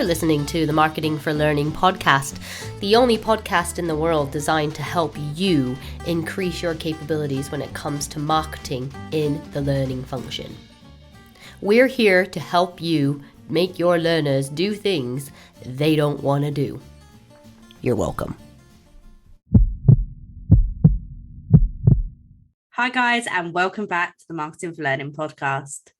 You're listening to the Marketing for Learning podcast, the only podcast in the world designed to help you increase your capabilities when it comes to marketing in the learning function. We're here to help you make your learners do things they don't want to do. You're welcome. Hi guys, and welcome back to the Marketing for Learning podcast.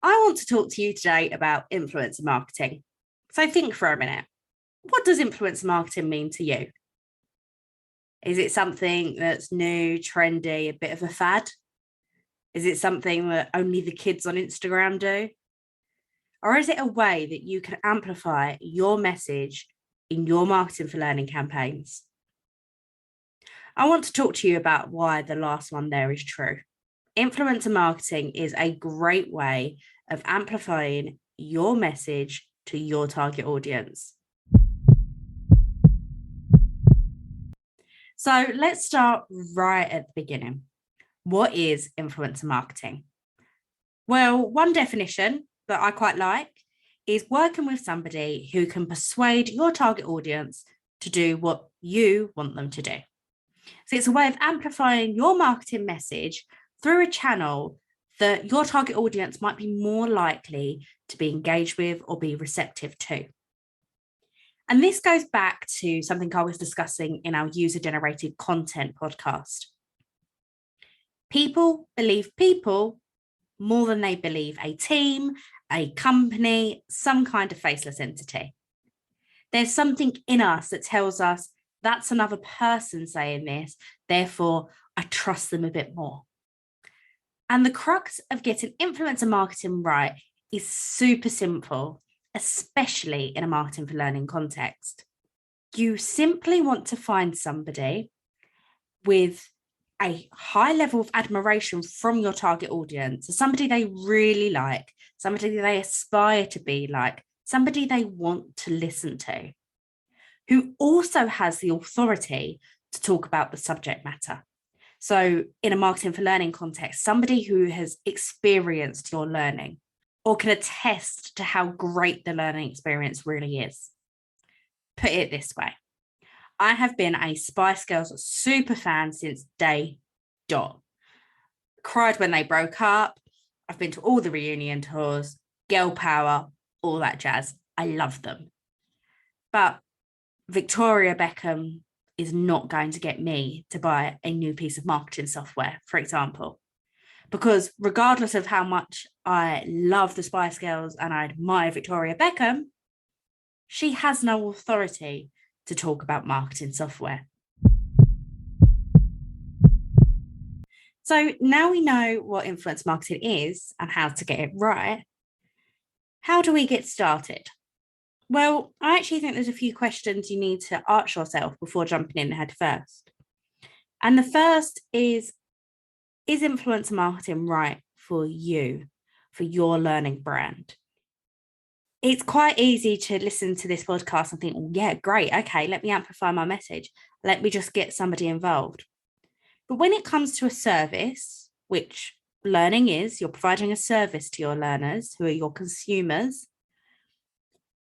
I want to talk to you today about influencer marketing. So think for a minute. What does influencer marketing mean to you? Is it something that's new, trendy, a bit of a fad? Is it something that only the kids on Instagram do? Or is it a way that you can amplify your message in your Marketing for Learning campaigns? I want to talk to you about why the last one there is true. Influencer marketing is a great way of amplifying your message to your target audience. So let's start right at the beginning. What is influencer marketing? Well, one definition that I quite like is working with somebody who can persuade your target audience to do what you want them to do. So it's a way of amplifying your marketing message through a channel that your target audience might be more likely to be engaged with or be receptive to. And this goes back to something I was discussing in our user-generated content podcast. People believe people more than they believe a team, a company, some kind of faceless entity. There's something in us that tells us that's another person saying this, therefore I trust them a bit more. And the crux of getting influencer marketing right is super simple, especially in a marketing for learning context. You simply want to find somebody with a high level of admiration from your target audience, somebody they really like, somebody they aspire to be like, somebody they want to listen to, who also has the authority to talk about the subject matter. So in a marketing for learning context, somebody who has experienced your learning or can attest to how great the learning experience really is. Put it this way. I have been a Spice Girls super fan since day dot. Cried when they broke up. I've been to all the reunion tours, girl power, all that jazz. I love them. But Victoria Beckham is not going to get me to buy a new piece of marketing software, for example, because regardless of how much I love the Spice Girls and I admire Victoria Beckham, she has no authority to talk about marketing software. So now we know what influence marketing is and how to get it right. How do we get started? Well, I actually think there's a few questions you need to ask yourself before jumping in head first. And the first is influencer marketing right for you, for your learning brand? It's quite easy to listen to this podcast and think, well, yeah, great. Okay, let me amplify my message. Let me just get somebody involved. But when it comes to a service, which learning is, you're providing a service to your learners who are your consumers,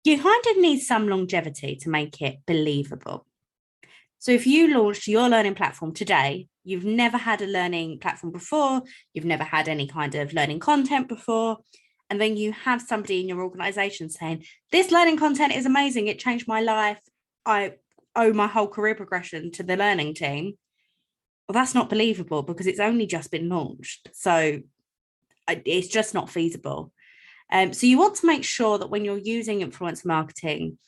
you kind of need some longevity to make it believable. So if you launched your learning platform today, you've never had a learning platform before, you've never had any kind of learning content before, and then you have somebody in your organization saying, this learning content is amazing, it changed my life, I owe my whole career progression to the learning team. Well, that's not believable because it's only just been launched. So it's just not feasible. So you want to make sure that when you're using influencer marketing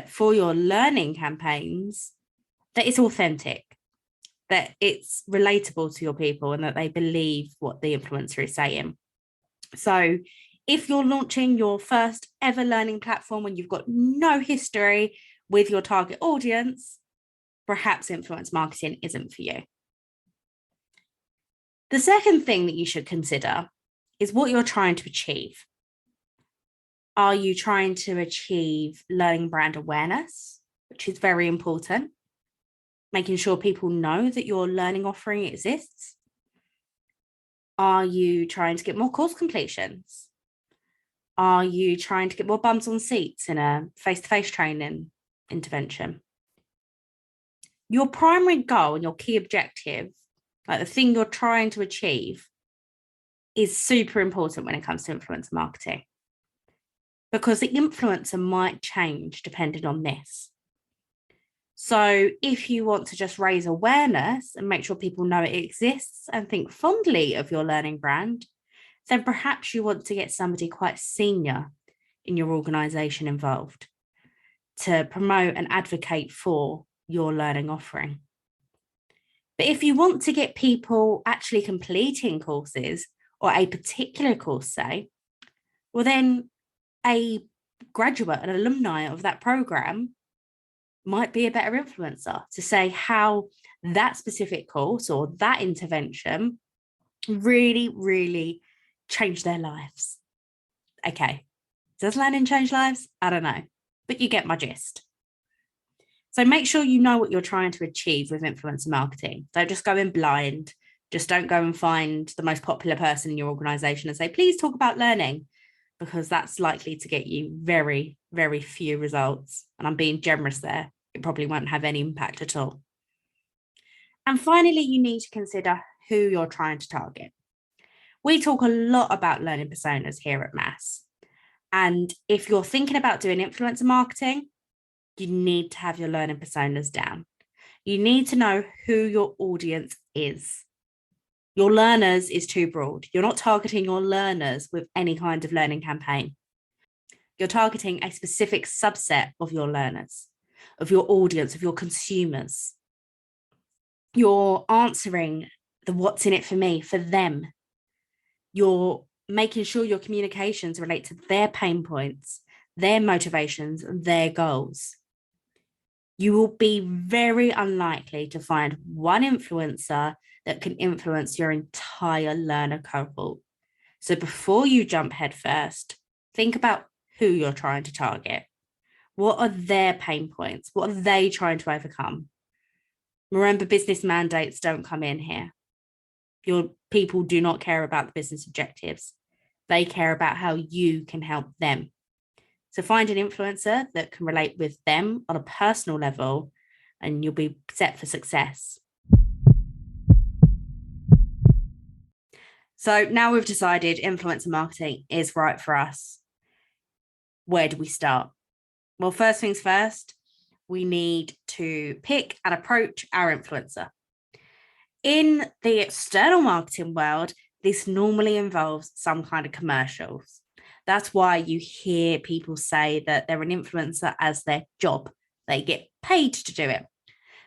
for your learning campaigns, that it's authentic, that it's relatable to your people and that they believe what the influencer is saying. So if you're launching your first ever learning platform and you've got no history with your target audience, perhaps influence marketing isn't for you. The second thing that you should consider is what you're trying to achieve. Are you trying to achieve learning brand awareness, which is very important? Making sure people know that your learning offering exists? Are you trying to get more course completions? Are you trying to get more bums on seats in a face-to-face training intervention? Your primary goal and your key objective, like the thing you're trying to achieve, is super important when it comes to influencer marketing, because the influencer might change depending on this. So if you want to just raise awareness and make sure people know it exists and think fondly of your learning brand, then perhaps you want to get somebody quite senior in your organization involved to promote and advocate for your learning offering. But if you want to get people actually completing courses or a particular course, say, well, then a graduate, an alumni of that program might be a better influencer to say how that specific course or that intervention really, really changed their lives. Okay, does learning change lives? I don't know, but you get my gist. So make sure you know what you're trying to achieve with influencer marketing. Don't just go in blind. Just don't go and find the most popular person in your organization and say, please talk about learning, because that's likely to get you very, very few results. And I'm being generous there. It probably won't have any impact at all. And finally, you need to consider who you're trying to target. We talk a lot about learning personas here at Mass. And if you're thinking about doing influencer marketing, you need to have your learning personas down. You need to know who your audience is. Your learners is too broad. You're not targeting your learners with any kind of learning campaign. You're targeting a specific subset of your learners, of your audience, of your consumers. You're answering the what's in it for me, for them. You're making sure your communications relate to their pain points, their motivations, and their goals. You will be very unlikely to find one influencer that can influence your entire learner cohort. So before you jump headfirst, think about who you're trying to target. What are their pain points? What are they trying to overcome? Remember, business mandates don't come in here. Your people do not care about the business objectives. They care about how you can help them. So find an influencer that can relate with them on a personal level, and you'll be set for success. So now we've decided influencer marketing is right for us. Where do we start? Well, first things first, we need to pick and approach our influencer. In the external marketing world, this normally involves some kind of commercials. That's why you hear people say that they're an influencer as their job. They get paid to do it.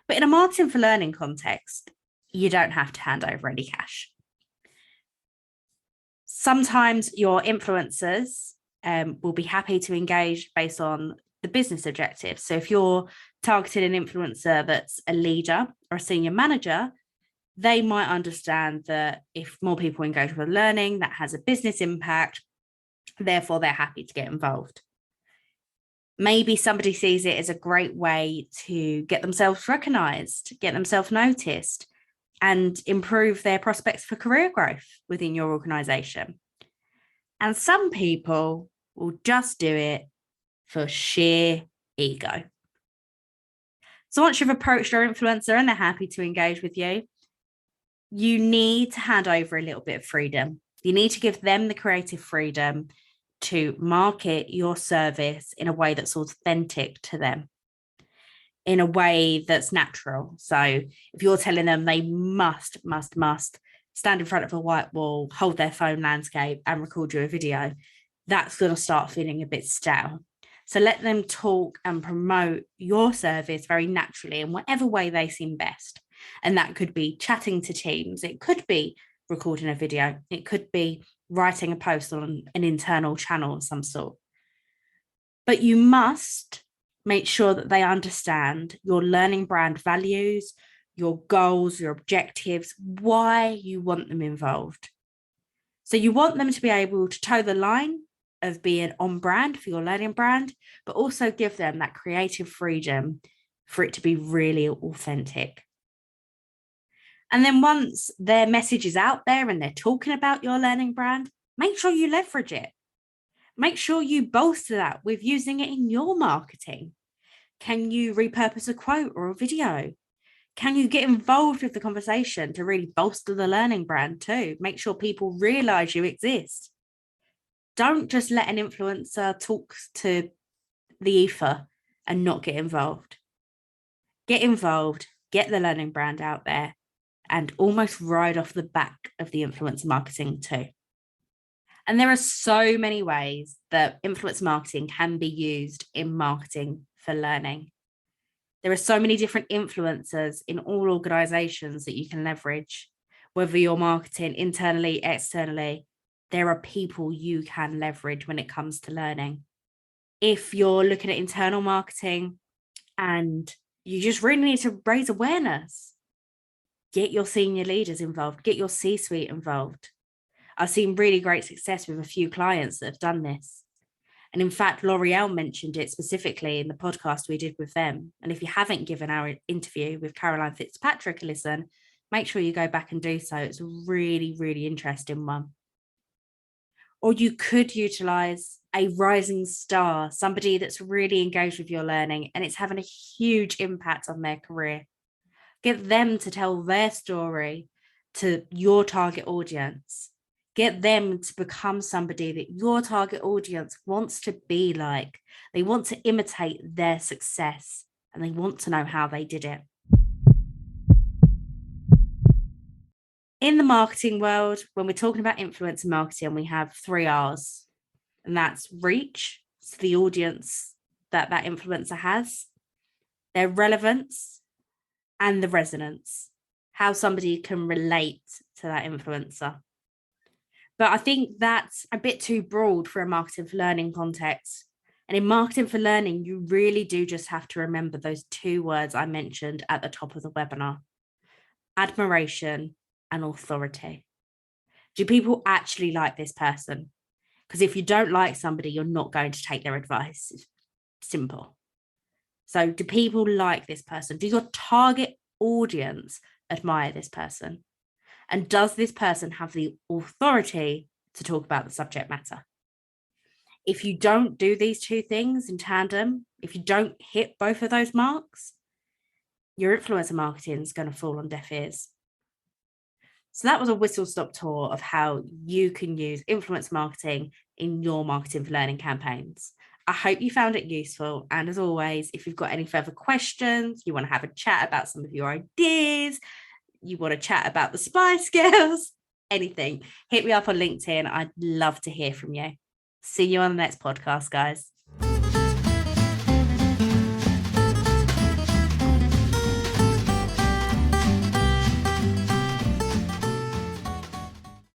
But in a marketing for learning context, you don't have to hand over any cash. Sometimes your influencers will be happy to engage based on the business objectives. So if you're targeting an influencer that's a leader or a senior manager, they might understand that if more people engage with learning, that has a business impact. Therefore, they're happy to get involved. Maybe somebody sees it as a great way to get themselves recognized, get themselves noticed, and improve their prospects for career growth within your organization. And some people will just do it for sheer ego. So once you've approached your influencer and they're happy to engage with you, you need to hand over a little bit of freedom. You need to give them the creative freedom to market your service in a way that's authentic to them, in a way that's natural. So if you're telling them they must stand in front of a white wall, hold their phone landscape and record you a video, that's going to start feeling a bit stale. So let them talk and promote your service very naturally in whatever way they seem best. And that could be chatting to teams. It could be recording a video. It could be writing a post on an internal channel of some sort. But you must make sure that they understand your learning brand values, your goals, your objectives, why you want them involved. So you want them to be able to toe the line of being on brand for your learning brand, but also give them that creative freedom for it to be really authentic. And then once their message is out there and they're talking about your learning brand, make sure you leverage it. Make sure you bolster that with using it in your marketing. Can you repurpose a quote or a video? Can you get involved with the conversation to really bolster the learning brand too? Make sure people realize you exist. Don't just let an influencer talk to the ether and not get involved. Get involved, get the learning brand out there, and almost ride off the back of the influencer marketing too. And there are so many ways that influencer marketing can be used in marketing for learning. There are so many different influencers in all organizations that you can leverage, whether you're marketing internally, externally. There are people you can leverage when it comes to learning. If you're looking at internal marketing and you just really need to raise awareness, get your senior leaders involved, get your C-suite involved. I've seen really great success with a few clients that have done this. And in fact, L'Oreal mentioned it specifically in the podcast we did with them. And if you haven't given our interview with Caroline Fitzpatrick a listen, make sure you go back and do so. It's a really, really interesting one. Or you could utilize a rising star, somebody that's really engaged with your learning and it's having a huge impact on their career. Get them to tell their story to your target audience. Get them to become somebody that your target audience wants to be like. They want to imitate their success and they want to know how they did it. In the marketing world, when we're talking about influencer marketing, we have 3 R's, and that's reach, so the audience that influencer has, their relevance, and the resonance, how somebody can relate to that influencer. But I think that's a bit too broad for a marketing for learning context. And in marketing for learning, you really do just have to remember those 2 words I mentioned at the top of the webinar: admiration and authority. Do people actually like this person? Because if you don't like somebody, you're not going to take their advice. It's simple. So do people like this person? Do your target audience admire this person? And does this person have the authority to talk about the subject matter? If you don't do these 2 things in tandem, if you don't hit both of those marks, your influencer marketing is going to fall on deaf ears. So that was a whistle-stop tour of how you can use influencer marketing in your marketing for learning campaigns. I hope you found it useful. And as always, if you've got any further questions, you want to have a chat about some of your ideas, you want to chat about the Spice Girls, anything, hit me up on LinkedIn. I'd love to hear from you. See you on the next podcast, guys.